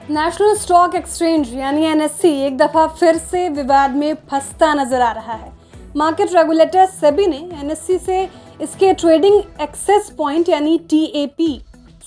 National stock exchange यानी NSC एक दफा फिर से विवाद में फंसता नजर आ रहा है। मार्केट रेगुलेटर सेबी ने एनएससी से इसके ट्रेडिंग एक्सेस पॉइंट यानी टीएपी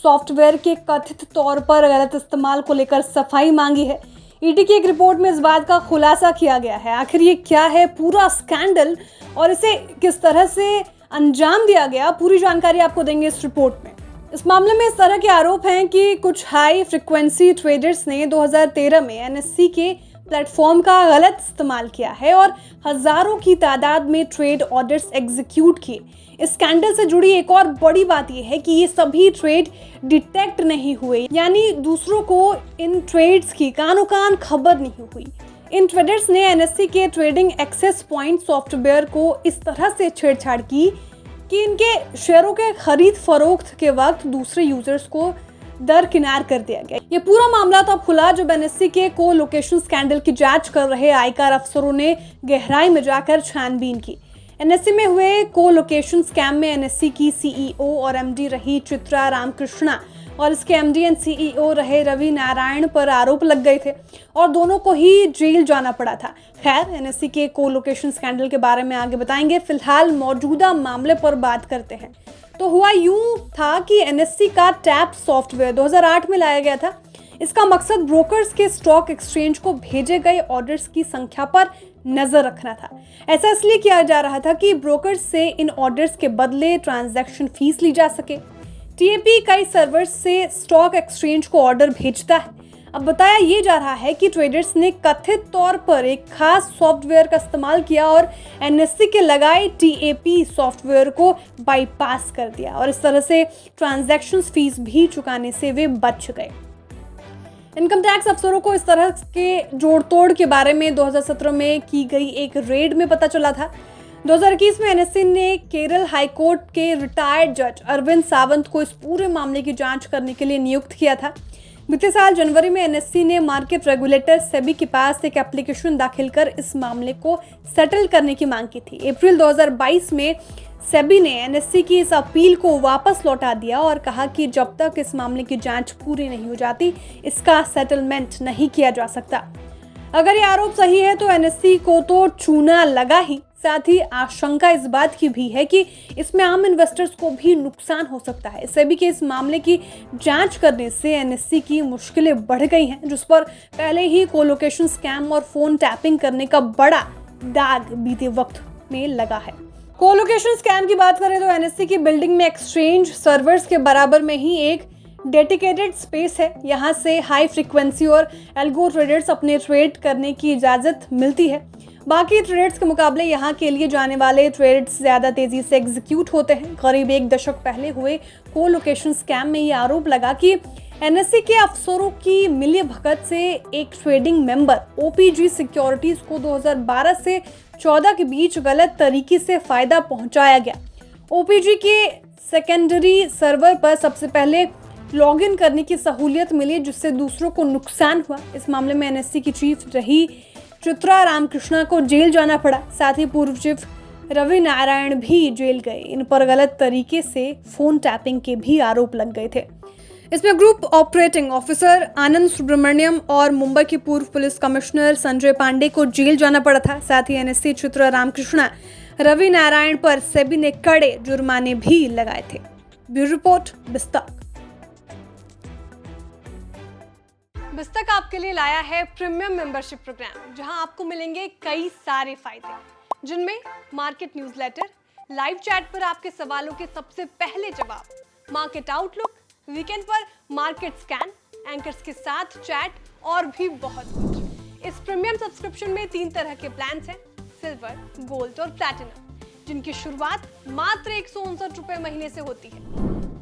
सॉफ्टवेयर के कथित तौर पर गलत इस्तेमाल को लेकर सफाई मांगी है। ईडी की एक रिपोर्ट में इस बात का खुलासा किया गया है। आखिर ये क्या है पूरा स्कैंडल और इसे किस तरह से अंजाम दिया गया, पूरी जानकारी आपको देंगे इस रिपोर्ट में। इस मामले में इस तरह के आरोप हैं कि कुछ हाई फ्रीक्वेंसी ट्रेडर्स ने 2013 में एनएससी के प्लेटफॉर्म का गलत इस्तेमाल किया है और हजारों की तादाद में ट्रेड ऑर्डर्स एग्जीक्यूट किए। इस स्कैंडल से जुड़ी एक और बड़ी बात यह है कि ये सभी ट्रेड डिटेक्ट नहीं हुए, यानी दूसरों को इन ट्रेड्स की कानो कान खबर नहीं हुई। इन ट्रेडर्स ने एनएससी के ट्रेडिंग एक्सेस पॉइंट सॉफ्टवेयर को इस तरह से छेड़छाड़ की कि इनके शेयरों के खरीद फरोख्त के वक्त दूसरे यूजर्स को दरकिनार कर दिया गया। ये पूरा मामला तब खुला जब एनएससी के को लोकेशन स्कैंडल की जांच कर रहे आयकर अफसरों ने गहराई में जाकर छानबीन की। एनएससी में हुए को लोकेशन स्कैम में एनएससी की सीईओ और एमडी रही चित्रा रामकृष्णा और इसके एमडी एंड सीईओ रहे रवि नारायण पर आरोप लग गए थे और दोनों को ही जेल जाना पड़ा था। खैर, एनएससी के को लोकेशन स्कैंडल के बारे में आगे बताएंगे। फिलहाल मौजूदा मामले पर बात करते हैं। तो हुआ यूं था कि एनएससी का टैप सॉफ्टवेयर 2008 में लाया गया था। इसका मकसद ब्रोकर्स के स्टॉक एक्सचेंज को भेजे गए ऑर्डर्स की संख्या पर नजर रखना था। ऐसा इसलिए किया जा रहा था कि ब्रोकर्स से इन ऑर्डर्स के बदले ट्रांजैक्शन फीस ली जा सके। टीएपी कई सर्वर्स से स्टॉक एक्सचेंज को ऑर्डर भेजता है। अब बताया ये जा रहा है कि ट्रेडर्स ने कथित तौर पर एक खास सॉफ्टवेयर का इस्तेमाल किया और एनएससी के लगाए टीएपी सॉफ्टवेयर को बाईपास कर दिया और इस तरह से ट्रांजैक्शन फीस भी चुकाने से वे बच गए। इनकम टैक्स अफसरों को इस तरह के जोड़-तोड़ के बारे में 2017 में की गई एक रेड में पता चला था। 2021 में एनएससी ने केरल हाईकोर्ट के रिटायर्ड जज अरविंद सावंत को इस पूरे मामले की जांच करने के लिए नियुक्त किया था। बीते साल जनवरी में एनएससी ने मार्केट रेगुलेटर सेबी के पास एक एप्लीकेशन दाखिल कर इस मामले को सेटल करने की मांग की थी। अप्रैल 2022 में सेबी ने एनएससी की इस अपील को वापस लौटा दिया और कहा कि जब तक इस मामले की जांच पूरी नहीं हो जाती, इसका सेटलमेंट नहीं किया जा सकता। अगर ये आरोप सही है तो एनएससी को तो चूना लगा ही, साथ ही आशंका इस बात की भी है कि इसमें आम इन्वेस्टर्स को भी नुकसान हो सकता है। सेबी के इस मामले की जांच करने से एनएससी की मुश्किलें बढ़ गई हैं, जिस पर पहले ही कोलोकेशन स्कैम और फोन टैपिंग करने का बड़ा दाग बीते वक्त में लगा है। कोलोकेशन स्कैम की बात करें तो एनएससी की बिल्डिंग में एक्सचेंज सर्वर्स के बराबर में ही एक डेडिकेटेड स्पेस है। यहाँ से हाई फ्रीक्वेंसी और एल्गो ट्रेडर्स अपने ट्रेड करने की इजाज़त मिलती है। बाकी ट्रेड्स के मुकाबले यहाँ के लिए जाने वाले ट्रेड्स ज़्यादा तेज़ी से एग्जीक्यूट होते हैं। करीब एक दशक पहले हुए को लोकेशन स्कैम में ये आरोप लगा कि एनएससी के अफसरों की मिलीभगत से एक ट्रेडिंग मेंबर ओपीजी सिक्योरिटीज़ को 2012 से 14 के बीच गलत तरीके से फ़ायदा पहुँचाया गया। ओपीजी के सेकेंडरी सर्वर पर सबसे पहले लॉगिन करने की सहूलियत मिली, जिससे दूसरों को नुकसान हुआ। इस मामले में एनएससी की चीफ रही चित्रा रामकृष्णा को जेल जाना पड़ा। साथ ही पूर्व चीफ रवि नारायण भी जेल गए। इन पर गलत तरीके से फोन टैपिंग के भी आरोप लग गए थे। इसमें ग्रुप ऑपरेटिंग ऑफिसर आनंद सुब्रमण्यम और मुंबई के पूर्व पुलिस कमिश्नर संजय पांडे को जेल जाना पड़ा था। साथ ही एनएससी चित्रा रामकृष्णा रवि नारायण पर सेबी ने कड़े जुर्माने भी लगाए थे। Bureau report बिस्तक। बिस्तक आपके लिए लाया है प्रीमियम मेंबरशिप प्रोग्राम, जहां आपको मिलेंगे कई सारे फायदे, जिनमें मार्केट न्यूज़लेटर, लाइव चैट पर आपके सवालों के सबसे पहले जवाब, मार्केट आउटलुक, वीकेंड पर मार्केट स्कैन, एंकर्स के साथ चैट और भी बहुत कुछ। इस प्रीमियम सब्सक्रिप्शन में 3 तरह के प्लान्स हैं, सिल्वर, गोल्ड और प्लैटिनम, जिनकी शुरुआत मात्र 159 रुपए महीने से होती है।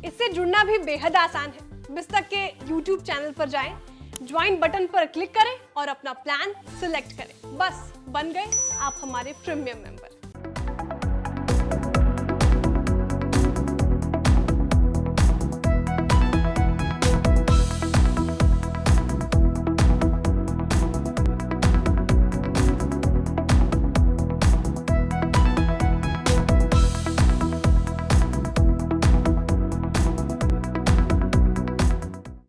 इससे जुड़ना भी बेहद आसान है। बिस्तक के YouTube चैनल पर जाएं, ज्वाइन बटन पर क्लिक करें और अपना प्लान सिलेक्ट करें। बस बन गए आप हमारे प्रीमियम मेंबर।